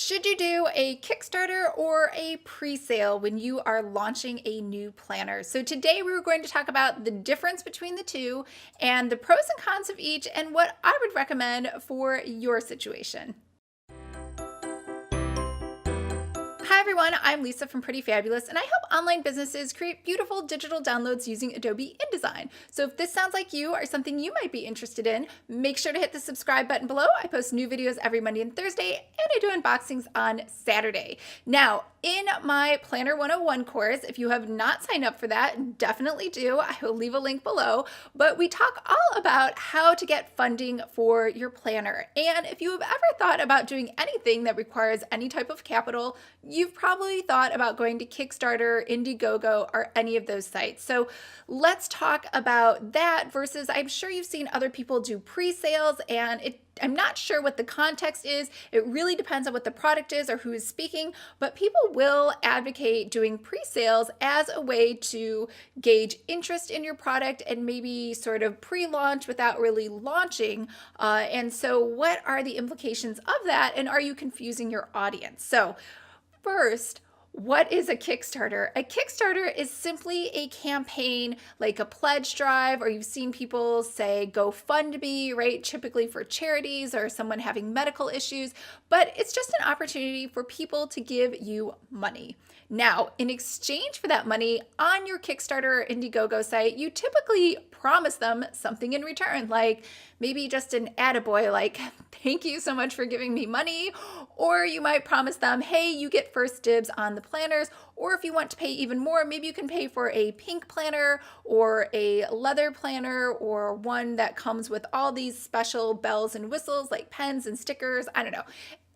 Should you do a Kickstarter or a pre-sale when you are launching a new planner? So today we're going to talk about the difference between the two and the pros and cons of each and what I would recommend for your situation. Hi everyone, I'm Lisa from Pretty Fabulous, and I help online businesses create beautiful digital downloads using Adobe InDesign. So if this sounds like you or something you might be interested in, make sure to hit the subscribe button below. I post new videos every Monday and Thursday, and I do unboxings on Saturday. Now, in my Planner 101 course, if you have not signed up for that, definitely do. I will leave a link below. But we talk all about how to get funding for your planner. And if you have ever thought about doing anything that requires any type of capital, you've probably thought about going to Kickstarter, Indiegogo, or any of those sites. So let's talk about that versus I'm sure you've seen other people do pre-sales, and I'm not sure what the context is. It really depends on what the product is or who is speaking, but people will advocate doing pre-sales as a way to gauge interest in your product and maybe sort of pre-launch without really launching. And so what are the implications of that? And are you confusing your audience? So first, what is a Kickstarter? A Kickstarter is simply a campaign like a pledge drive, or you've seen people say GoFundMe, right? Typically for charities or someone having medical issues, but it's just an opportunity for people to give you money. Now, in exchange for that money on your Kickstarter or Indiegogo site, you typically promise them something in return, like maybe just an attaboy, like, thank you so much for giving me money. Or you might promise them, hey, you get first dibs on the planners. Or if you want to pay even more, maybe you can pay for a pink planner or a leather planner or one that comes with all these special bells and whistles like pens and stickers. I don't know.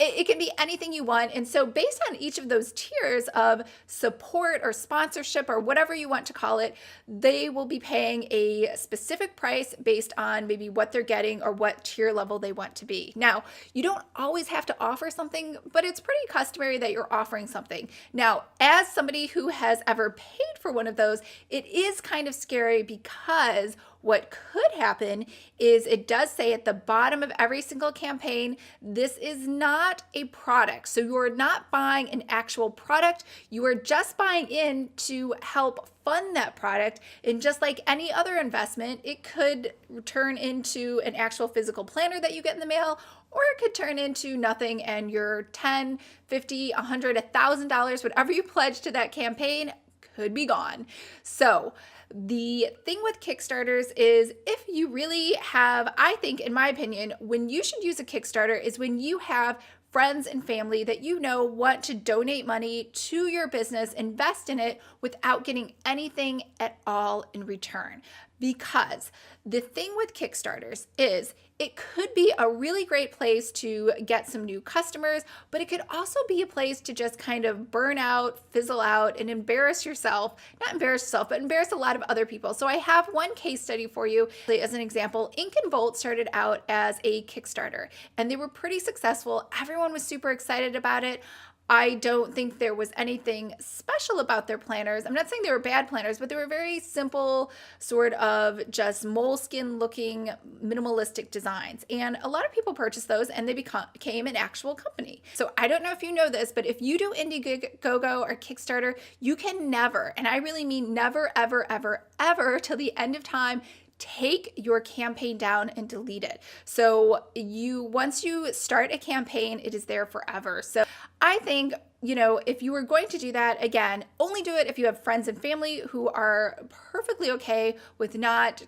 It can be anything you want. And so based on each of those tiers of support or sponsorship or whatever you want to call it, they will be paying a specific price based on maybe what they're getting or what tier level they want to be. Now, you don't always have to offer something, but it's pretty customary that you're offering something. Now, as somebody who has ever paid for one of those, it is kind of scary because what could happen is it does say at the bottom of every single campaign, this is not a product. So you're not buying an actual product. You are just buying in to help fund that product. And just like any other investment, it could turn into an actual physical planner that you get in the mail, or it could turn into nothing and your $10, $50, $100, $1,000, whatever you pledge to that campaign could be gone. So the thing with Kickstarters is if you really have, I think, in my opinion, when you should use a Kickstarter is when you have friends and family that you know want to donate money to your business, invest in it without getting anything at all in return. Because the thing with Kickstarters is it could be a really great place to get some new customers, but it could also be a place to just kind of burn out, fizzle out, and embarrass yourself. Not embarrass yourself, but embarrass a lot of other people. So I have one case study for you. As an example, Ink and Volt started out as a Kickstarter, and they were pretty successful. Everyone was super excited about it. I don't think there was anything special about their planners. I'm not saying they were bad planners, but they were very simple, sort of just moleskin looking minimalistic designs. And a lot of people purchased those and they became an actual company. So I don't know if you know this, but if you do Indiegogo or Kickstarter, you can never, and I really mean never, ever, ever, ever till the end of time, take your campaign down and delete it. So once you start a campaign, it is there forever. So I think, if you were going to do that, again, only do it if you have friends and family who are perfectly okay with not,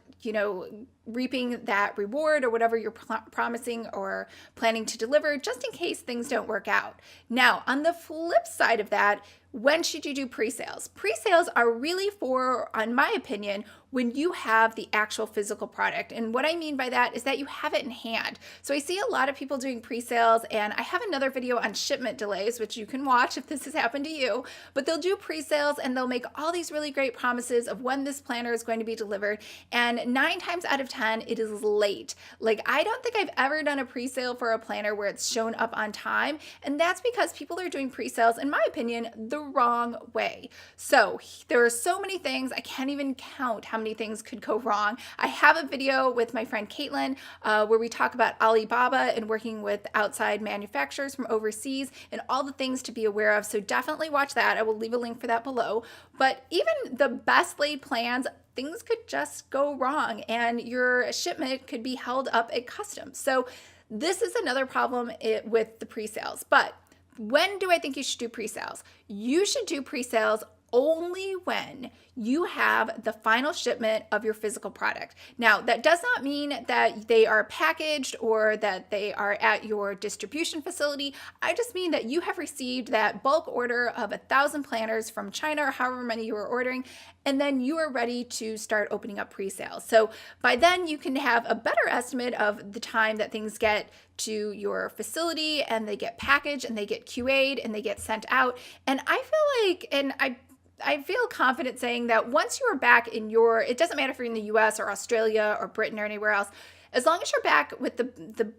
reaping that reward or whatever you're promising or planning to deliver, just in case things don't work out. Now, on the flip side of that, when should you do pre-sales? Pre-sales are really for, in my opinion, when you have the actual physical product. And what I mean by that is that you have it in hand. So I see a lot of people doing pre-sales, and I have another video on shipment delays, which you can watch if this has happened to you, but they'll do pre-sales and they'll make all these really great promises of when this planner is going to be delivered. And 9 times out of 10, it is late. Like, I don't think I've ever done a pre-sale for a planner where it's shown up on time. And that's because people are doing pre-sales, in my opinion, the wrong way. So there are so many things, I can't even count how many things could go wrong. I have a video with my friend Caitlin where we talk about Alibaba and working with outside manufacturers from overseas and all the things to be aware of. So definitely watch that. I will leave a link for that below. But even the best laid plans, things could just go wrong and your shipment could be held up at customs. So this is another problem with the pre-sales. But when do I think you should do pre-sales? You should do pre-sales only when you have the final shipment of your physical product. Now, that does not mean that they are packaged or that they are at your distribution facility. I just mean that you have received that bulk order of 1,000 planners from China or however many you are ordering, and then you are ready to start opening up pre-sales. So by then you can have a better estimate of the time that things get to your facility and they get packaged and they get QA'd and they get sent out. And I feel like, I feel confident saying that once you are back in it doesn't matter if you're in the US or Australia or Britain or anywhere else, as long as you're back with the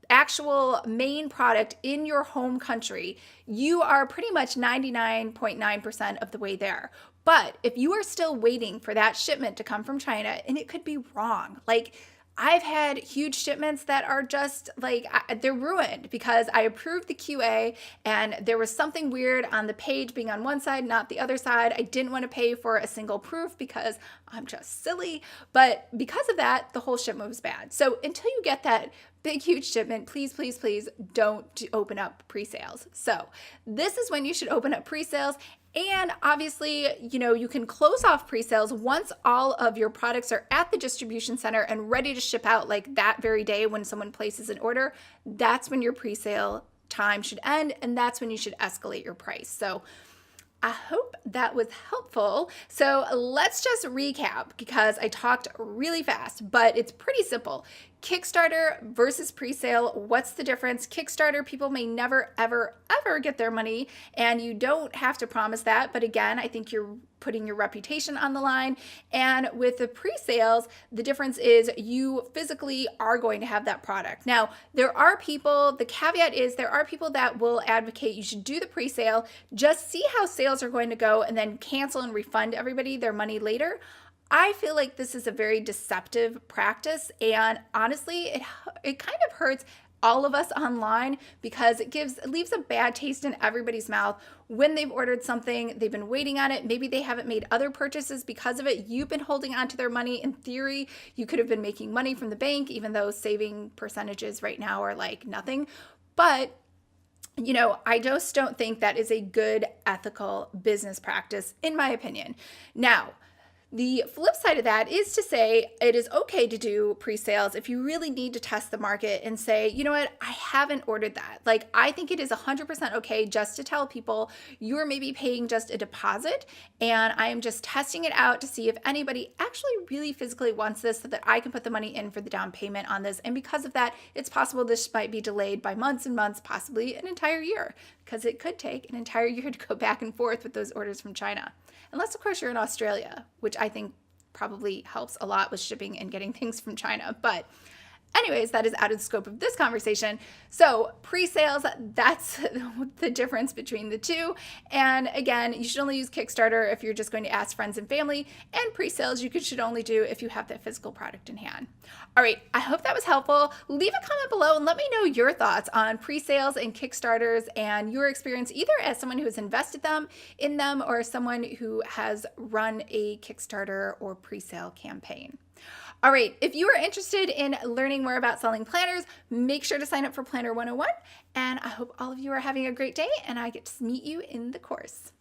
actual main product in your home country, you are pretty much 99.9% of the way there. But if you are still waiting for that shipment to come from China, and it could be wrong, like I've had huge shipments that are just like, they're ruined because I approved the QA and there was something weird on the page being on one side, not the other side. I didn't want to pay for a single proof because I'm just silly. But because of that, the whole shipment was bad. So until you get that big, huge shipment, please, please, please don't open up pre-sales. So this is when you should open up pre-sales. And obviously, you can close off pre-sales once all of your products are at the distribution center and ready to ship out, like that very day when someone places an order. That's when your pre-sale time should end, and that's when you should escalate your price. So I hope that was helpful. So let's just recap because I talked really fast, but it's pretty simple. Kickstarter versus pre-sale, what's the difference? Kickstarter, people may never, ever, ever get their money, and you don't have to promise that. But again, I think you're putting your reputation on the line. And with the pre-sales, the difference is you physically are going to have that product. Now, there are people, the caveat is there are people that will advocate you should do the pre-sale, just see how sales are going to go, and then cancel and refund everybody their money later. I feel like this is a very deceptive practice, and honestly, it kind of hurts all of us online because it leaves a bad taste in everybody's mouth when they've ordered something, they've been waiting on it, maybe they haven't made other purchases because of it, you've been holding on to their money. In theory, you could have been making money from the bank, even though saving percentages right now are like nothing. But I just don't think that is a good ethical business practice, in my opinion. Now, the flip side of that is to say it is okay to do pre-sales if you really need to test the market and say, you know what, I haven't ordered that. Like, I think it is 100% okay just to tell people you're maybe paying just a deposit and I am just testing it out to see if anybody actually really physically wants this so that I can put the money in for the down payment on this. And because of that, it's possible this might be delayed by months and months, possibly an entire year, because it could take an entire year to go back and forth with those orders from China. Unless, of course, you're in Australia, which I think probably helps a lot with shipping and getting things from China. But anyways, that is out of the scope of this conversation. So pre-sales, that's the difference between the two. And again, you should only use Kickstarter if you're just going to ask friends and family. And pre-sales, you should only do if you have that physical product in hand. All right, I hope that was helpful. Leave a comment below and let me know your thoughts on pre-sales and Kickstarters and your experience, either as someone who has invested in them or someone who has run a Kickstarter or pre-sale campaign. All right, if you are interested in learning more about selling planners, make sure to sign up for Planner 101. And I hope all of you are having a great day and I get to meet you in the course.